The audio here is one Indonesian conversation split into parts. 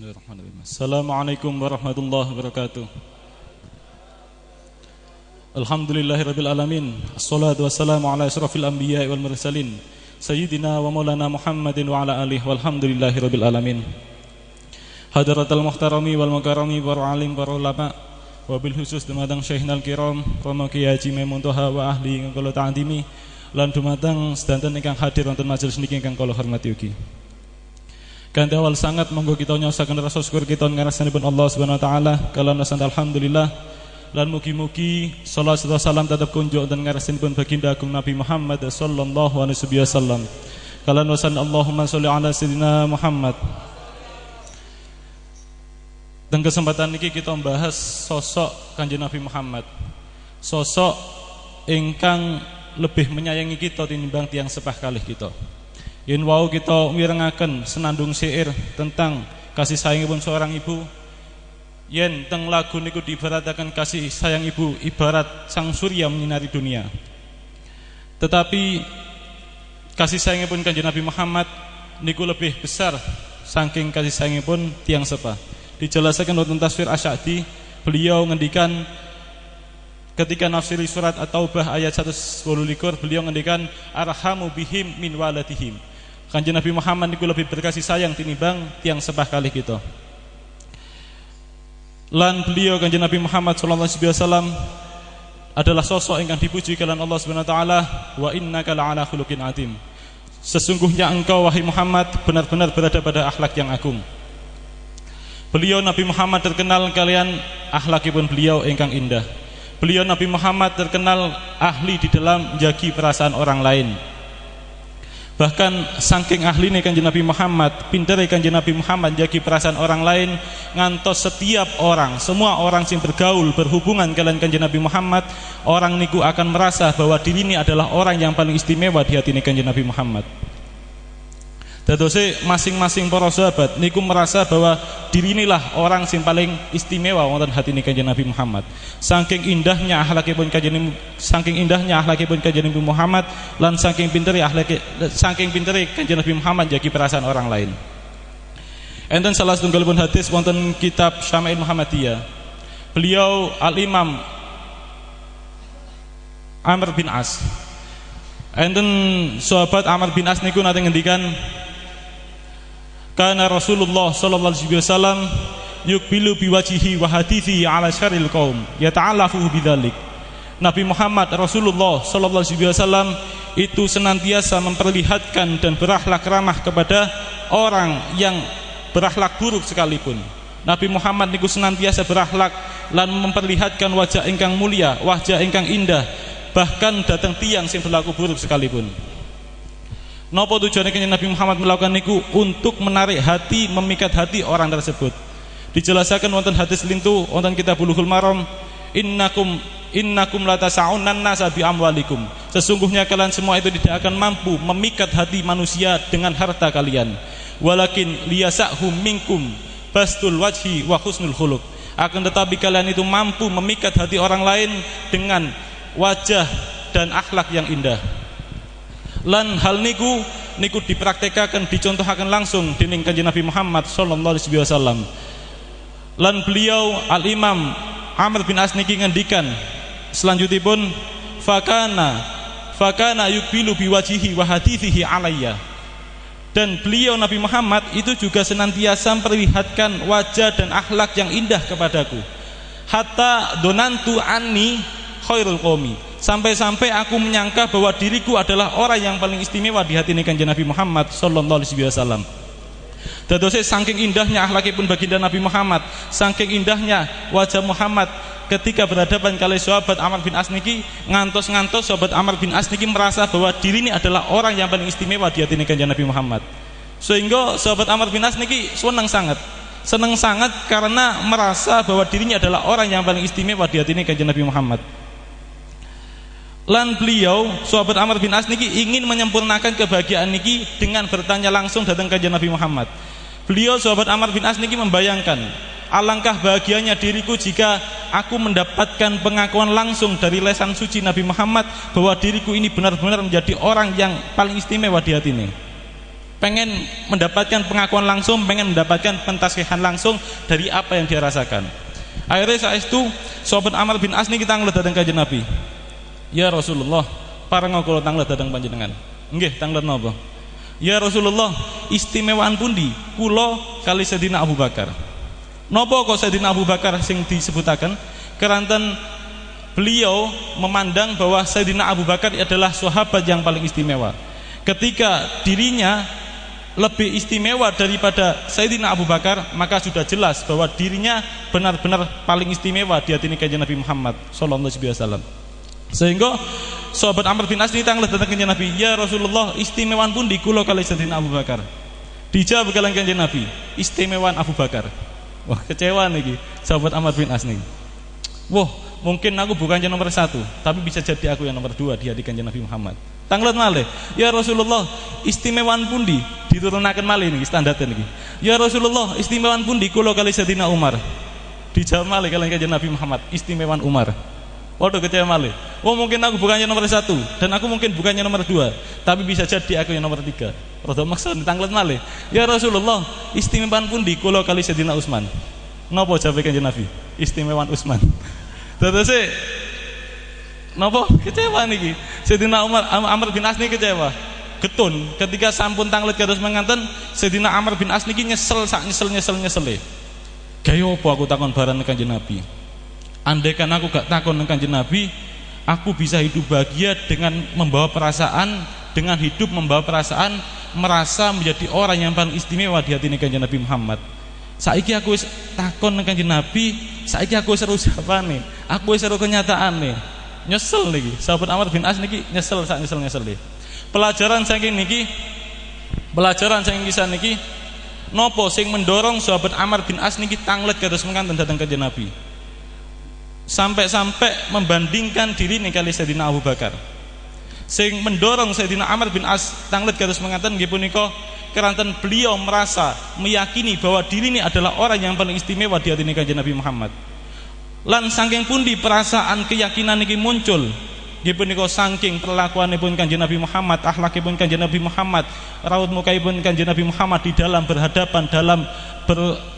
Bismillahirrahmanirrahim. Assalamualaikum warahmatullahi wabarakatuh. Alhamdulillahirabbil alamin. Assalatu wassalamu ala asyrafil anbiya'i wal mursalin sayyidina wa maulana Muhammadin wa ala alihi walhamdulillahirabbil alamin. Hadratal muhtarami wal mukarrami para alim para ulama wa bil khusus dumateng syeikhnal kiram Rama Kyai Haji Maimun Toha wa ahli ingkang kula ta'zimi lan dumateng sedanten ingkang hadir wonten majelis niki ingkang kula hormati ugi. Kanthi awal sangat monggo kita nyosaken rasa syukur kita ngarasanipun Allah Subhanahu wa taala kala nasan alhamdulillah lan mugi-mugi salawat serta salam tetep kunjuk wonten ngarasanipun baginda agung Nabi Muhammad sallallahu alaihi wasallam. Kala nasan Allahumma sholli ala sayidina Muhammad. Dan kesempatan niki kita membahas sosok Kanjeng Nabi Muhammad. Sosok ingkang lebih menyayangi kita tinimbang tiyang sepah kalih kita. Yen wau kita mirengaken senandung syair tentang kasih sayangipun seorang ibu, yen teng lagu niku diibarataken kasih sayang ibu ibarat sang surya menyinari dunia. Tetapi kasih sayangipun Kanjeng Nabi Muhammad niku lebih besar saking kasih sayangipun tiang sepah. Dijelaskan wonten tafsir Asy-Sya'di, beliau ngendikan ketika nafsiri surat At-Taubah ayat 128 beliau ngendikan arhamu bihim min waladihim. Kanjeng Nabi Muhammad niku lebih berkasih sayang tinimbang tiang sepah kalih kita. Lan beliau Kanjeng Nabi Muhammad sallallahu alaihi wasallam adalah sosok ingkang dipuji kalian Allah Subhanahu wa taala, wa innaka la'ala khuluqin adzim. Sesungguhnya engkau wahai Muhammad benar-benar berada pada akhlak yang agung. Beliau Nabi Muhammad terkenal kalian akhlakipun beliau ingkang indah. Beliau Nabi Muhammad terkenal ahli di dalam menjagi perasaan orang lain. Bahkan saking ahline Kanjeng Nabi Muhammad, pintere Kanjeng Nabi Muhammad menjagi perasaan orang lain, ngantos setiap orang, semua orang yang bergaul berhubungan kalian Kanjeng Nabi Muhammad, orang niku akan merasa bahwa diri ini adalah orang yang paling istimewa di hati Kanjeng Nabi Muhammad. Dadose masing-masing para sahabat niku merasa bahwa diri inilah orang yang paling istimewa wonten hati Kanjeng Nabi Muhammad. Saking indahnya akhlakipun Kanjeng Nabi Muhammad lan saking pintere Kanjeng Nabi Muhammad jagi perasaan orang lain. Enten salah setunggalipun hadis wonten kitab Syama'il Muhammadiyah. Beliau Al-Imam Amr bin As. Enten sahabat Amr bin As niku nate ngendikan kana Rasulullah sallallahu alaihi wasallam yukbilu biwajihi wa hadithi ala syarril qaum yata'alafu bidzalik. Nabi Muhammad Rasulullah sallallahu alaihi wasallam itu senantiasa memperlihatkan dan berakhlak ramah kepada orang yang berakhlak buruk sekalipun. Nabi Muhammad niku senantiasa berakhlak lan memperlihatkan wajah ingkang mulia, wajah ingkang indah, bahkan datang tiang sing berlaku buruk sekalipun. Napa tujuane Nabi Muhammad melakukan niku? Untuk menarik hati, memikat hati orang tersebut. Dijelaskan wonten hadis lintu wonten kitab Bulughul Maram, innakum la tas'aunan nasa bi amwalikum. Sesungguhnya kalian semua itu tidak akan mampu memikat hati manusia dengan harta kalian. Walakin liyasahum minkum bastul wajhi wa husnul khuluq. Akan tetapi kalian itu mampu memikat hati orang lain dengan wajah dan akhlak yang indah. Lan hal niku dipraktekkan, dicontohaken langsung dening Kanjeng Nabi Muhammad sallallahu alaihi wasallam. Lan beliau Al-Imam Amr bin As niki ngendikan selanjutipun fakana yubilu biwajihi wa hadithihi alayya. Dan beliau Nabi Muhammad itu juga senantiasa memperlihatkan wajah dan akhlak yang indah kepadaku. Hatta donantu anni khairul qaumi. Sampai-sampai aku menyangka bahwa diriku adalah orang yang paling istimewa di hati Kanjeng Nabi Muhammad sallallahu alaihi wasallam. Dadose saking indahnya akhlakipun baginda Nabi Muhammad, saking indahnya wajah Muhammad ketika berhadapan kali sahabat Amr bin As niki, ngantos sahabat Amr bin As niki merasa bahwa diri ini adalah orang yang paling istimewa di hati Kanjeng Nabi Muhammad. Sehingga sahabat Amr bin As niki seneng sangat karena merasa bahwa dirinya adalah orang yang paling istimewa di hati Kanjeng Nabi Muhammad. Lan beliau sahabat Amr bin As niki ingin menyempurnakan kebahagiaan niki dengan bertanya langsung datang Kanjeng Nabi Muhammad. Beliau sahabat Amr bin As niki membayangkan, alangkah bahagianya diriku jika aku mendapatkan pengakuan langsung dari lisan suci Nabi Muhammad bahwa diriku ini benar-benar menjadi orang yang paling istimewa di hati ini. pengen mendapatkan pengakuan langsung, pengen mendapatkan pentasbihan langsung dari apa yang dia rasakan. Akhirnya saat itu sahabat Amr bin As niki tanglet datang kanjeng Nabi. Ya Rasulullah, parenga kula tanglet datang panjenengan. Nggih, tanglet napa? Ya Rasulullah, istimewaan pundi kula kali Sayyidina Abu Bakar? Napa kok Sayyidina Abu Bakar sing disebutaken? Keranten beliau memandang bahwa Sayyidina Abu Bakar adalah sahabat yang paling istimewa. Ketika dirinya lebih istimewa daripada Sayyidina Abu Bakar, maka sudah jelas bahwa dirinya benar-benar paling istimewa di hati kanjeng Nabi Muhammad sallallahu alaihi wasallam. Sehingga sahabat Amr bin As ini tanglet datang kanjeng Nabi, ya Rasulullah, istimewaan pundi kula kali Sayyidina Abu Bakar? Dijawab kalian kanjeng Nabi, istimewaan Abu Bakar. Wah, kecewa niki sahabat Amr bin As niki. Wah, mungkin aku bukan yang nomor 1, tapi bisa jadi aku yang nomor 2 di hati kanjeng Nabi Muhammad. Tanglet malih, ya Rasulullah, istimewaan pundi diturunaken malih niki standar niki. Ya Rasulullah, istimewaan pundi kula kali Sayyidina Umar? Dijawab malih kalian kanjeng Nabi Muhammad, istimewaan Umar. Waduh, kecewa malih. Oh, mungkin aku bukannya nomor 1 dan aku mungkin bukannya nomor 2, tapi bisa jadi aku yang nomor 3. Rada maksud tanglet malih. Ya Rasulullah, istimewaan pundi kula kali Sayyidina Utsman? Napa jawabe kanjeng Nabi? Istimewaan Utsman. Terus napa kecewa niki? Sayyidina Amr bin As niki kecewa. Getun ketika sampun tanglet kados menganten, Sayyidina Amr bin As niki nyesel sak nyesel-nyesele. Gaya apa aku takon barang kanjeng Nabi? Andaikan aku gak takon kanjeng Nabi, aku bisa hidup bahagia dengan membawa perasaan, dengan hidup membawa perasaan, merasa menjadi orang yang paling istimewa di hati kanjeng Nabi Muhammad. Saiki aku wis takon kanjeng Nabi, saiki aku wis seru sapane, aku wis seru kenyataane. Nyesel niki, sahabat Amr bin As niki nyesel sak nyesel-nyesele. Pelajaran saking niki, pelajaran saking kisah niki, nopo sing mendorong sahabat Amr bin As niki tanglet kados menganten datang kanjeng Nabi. Sampai-sampai membandingkan diri nih kali Sayyidina Abu Bakar. Sing mendorong Sayyidina Amr bin As tanglet kados menganten nggih punika keranten beliau merasa meyakini bahwa diri ini adalah orang yang paling istimewa di hati kanjeng Nabi Muhammad. Lan saking pundi perasaan keyakinan niki muncul? Nggih punika saking perlakuanipun kanjeng Nabi Muhammad, akhlakipun kanjeng Nabi Muhammad, raut mukaipun kanjeng Nabi Muhammad di dalam berhadapan, dalam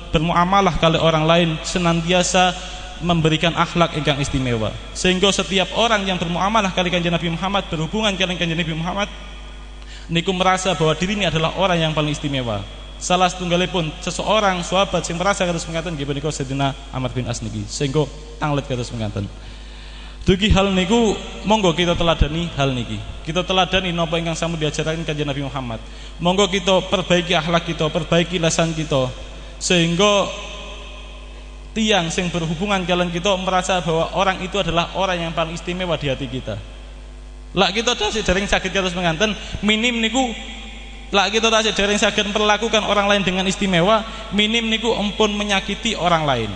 bermuamalah kali orang lain senantiasa memberikan akhlak ingkang istimewa. Sehingga setiap orang yang bermuamalah kali kanjeng Nabi Muhammad, berhubungan kali kanjeng Nabi Muhammad, niku merasa bahwa diri ini adalah orang yang paling istimewa. Salah setunggalipun seseorang sahabat sing merasa kados mengatakan nggih punika Sayyidina Amr bin As niki. Sehingga tanglet kados mengatakan. Dugi hal niku monggo kita teladani hal niki. Kita teladani napa ingkang sampun diajaraken kanjeng Nabi Muhammad. Monggo kita perbaiki akhlak kita, perbaiki lisan kita, sehingga tiang sing berhubungan kalian kita merasa bahwa orang itu adalah orang yang paling istimewa di hati kita. Lah kita tasih dereng saged terus menganten minim niku, lah kita tasih dereng saged memperlakukan orang lain dengan istimewa, minim niku empun menyakiti orang lain.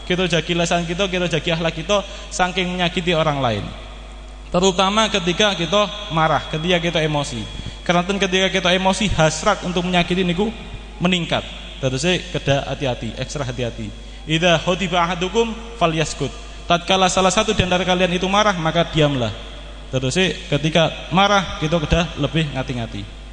Kita jagi lisan kita jagi akhlak kita saking menyakiti orang lain. Terutama ketika kita marah, ketika kita emosi. Karena ketika kita emosi, hasrat untuk menyakiti niku meningkat. Terusé kedah hati-hati, ekstra hati-hati. Idza khutiba ahadukum falyaskut. Tatkala salah satu di antara kalian itu marah, maka diamlah. Terus ketika marah kita kedah lebih ngati-ngati.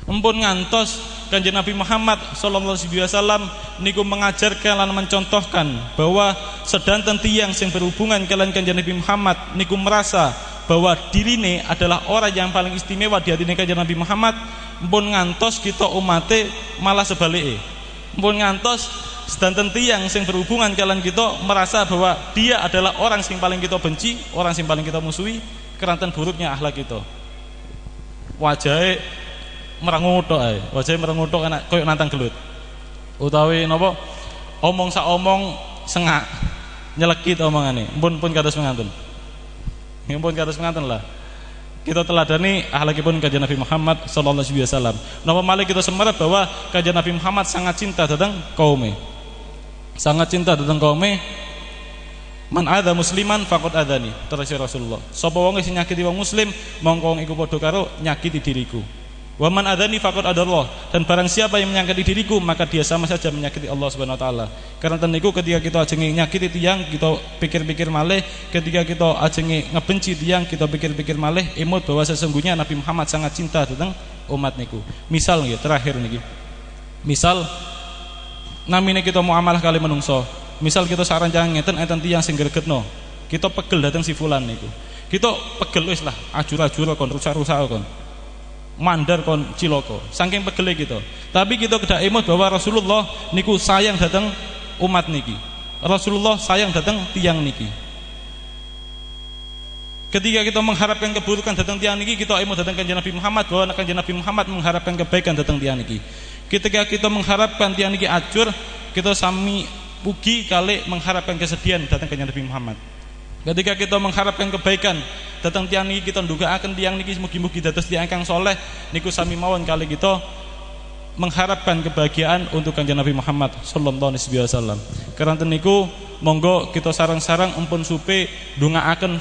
Empun ngantos kanjeng Nabi Muhammad sallallahu alaihi wasallam niku mengajarkan lan mencontohkan bahwa sedanten tiyang sing berhubungan kalian kanjeng Nabi Muhammad niku merasa bahwa dirine adalah orang yang paling istimewa di hati kanjeng Nabi Muhammad. Empun ngantos kita umate malah sebalike. Empun ngantos sedanten tiyang sing berhubungan kalian kita merasa bahwa dia adalah orang sing paling kita benci, orang sing paling kita musuhi, keranten buruknya akhlak kita. Wajahe merengutuk ae, wajahe merengutuk anak koyo nantang gelut. Utawi napa? Omong sak omong sengak, nyelekit omongane. Pun kados menganten. Pun kados menganten lah. Kita teladani akhlakipun kanjeng Nabi Muhammad sallallahu alaihi wasallam. Napa malih kita semerap bahwa kanjeng Nabi Muhammad sangat cinta dhateng kaume. Sangat cinta dhateng kaume. Man adza musliman faqad adzani. Terus Rasulullah. Sapa wong sing nyakiti wong muslim, mongko iku padha karo nyakiti diriku. Wa man adzani faqad adallah. Dan barang siapa yang menyakiti diriku, maka dia sama saja menyakiti Allah Subhanahu wa taala. Karena niku ketika kita ajenge nyakiti tiyang, kita pikir-pikir malih, ketika kita ajenge ngebenci tiyang, kita pikir-pikir malih, emut bahwa sesungguhnya Nabi Muhammad sangat cinta dhateng umat niku. Misal nggih terakhir niki. Misal namine kita muamalah kali menungso. Misal kita saranjang ngeten enten tiyang sing gregetno. Kita pegel dateng si fulan niku. Kita pegel wis lah, ajur-ajur kon rusak-rusak kon. Mandar kon ciloko. Saking pegele kita. Tapi kita kedah emot bahwa Rasulullah niku sayang dateng umat niki. Rasulullah sayang dateng tiyang niki. Ketika kita mengharapkan keburukan datang tiang niki, kita emot datang kanjeng Nabi Muhammad bahwa kanjeng Nabi Muhammad mengharapkan kebaikan datang tiang niki. Ketika kita mengharapkan tiang niki ajur, kita sami ugi kali mengharapkan kesedihan datang kanjeng Nabi Muhammad. Ketika kita mengharapkan kebaikan datang tiang niki, kita ndugaken tiang niki mugi-mugi dados tiang kang soleh, niku sami mawon kali kita mengharapkan kebahagiaan untuk kanjeng Nabi Muhammad sallallahu alaihi wasallam. Keranten niku monggo kita sarang-sarang empun supe ndongaaken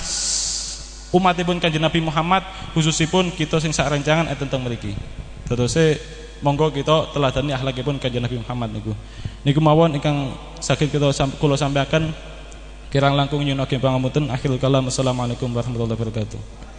umatipun kanjeng Nabi Muhammad, khususipun kita sing sak rancangan tentang mriki. Teruse monggo kita teladani akhlakipun kanjeng Nabi Muhammad niku. Niku mawon ingkang saged kita kula sampaikan. Kirang langkung nyuwun pangapunten. Akhirul kalam. Assalamualaikum warahmatullahi wabarakatuh.